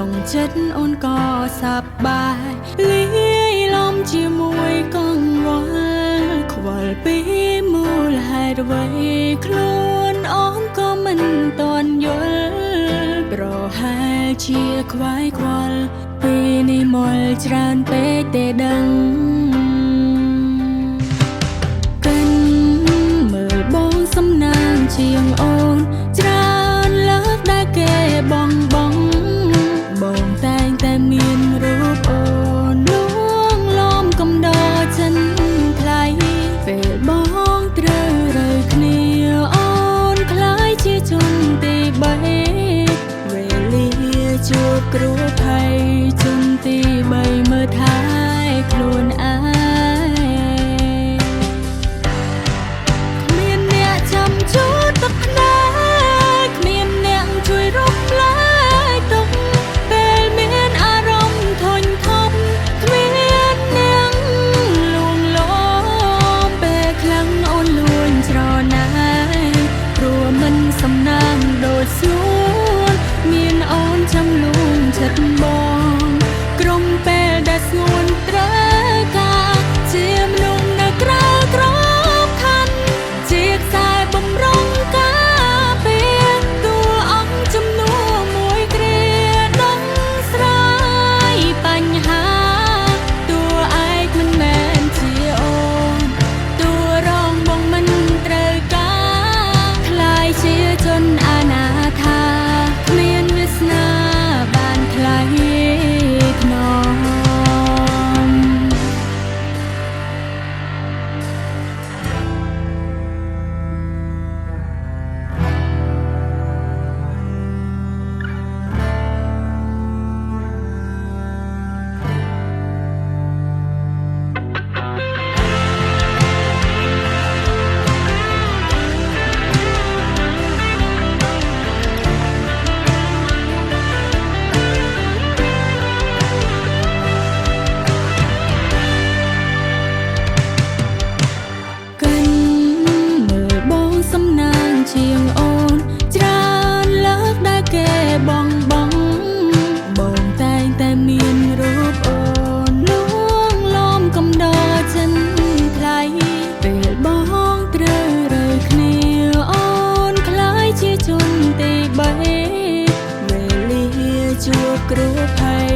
ក្នុងចិត្តអូនក៏សប្បាយលាយឡំជាមួយកង្វល់ខ្វល់ពីមូលហេតុអ្វីខ្លួនអូនក៏មិនទាន់យល់ប្រហែលជាខ្វាយខ្វល់ពេលនេះមល់ច្រើនពេកទេដឹងកិនមើលបងសំណាងជាងអូនច្រើនលើកដែលគេបងតែងតែមានរូបអូនលួងលោមកំដរចិនថ្លៃពេលបងត្រូវរើគ្នាអូនคล้ายជាជនទី3វេលាជួបគ្រោះភ័យជនទី3មើលថែខ្លួនឯងគ្មានអ្នកចាំជួបទឹកភ្នែកគ្មានអ្នកជួយរំលែកទុក្ខពេលមានអារម្មណ៍ធុញថប់គ្មានអ្នកលួងលោមពេលខ្លាំងអូនលួងច្រណែនព្រោះមិនសំណាងដូចស្រួលមានអូនចាំលួងចិត្តបងក្រុមពេលដែលស្ងួនត្រូវការជាមនុស្សនៅក្រៅក្របខ័ណ្ឌជាខ្សែបំរុងការពេលតួអង្គចំនួនមួយគ្រាដំស្រាយបញ្ហាតួឯកមិនមែនជាអូនតួរងបងមិនត្រូវការខ្លាយជាជនអនាថាគ្មានវាសនាបានថ្លៃថ្នមជាងអូនច្រើនលើកដែលគេបងតែងតែមានរូបអូនលួងលោមកំដរចិនថ្លៃពេលបងត្រូវរើគ្នាអូនคล้ายជាជនទី3វេលាជួបគ្រោះភ័យ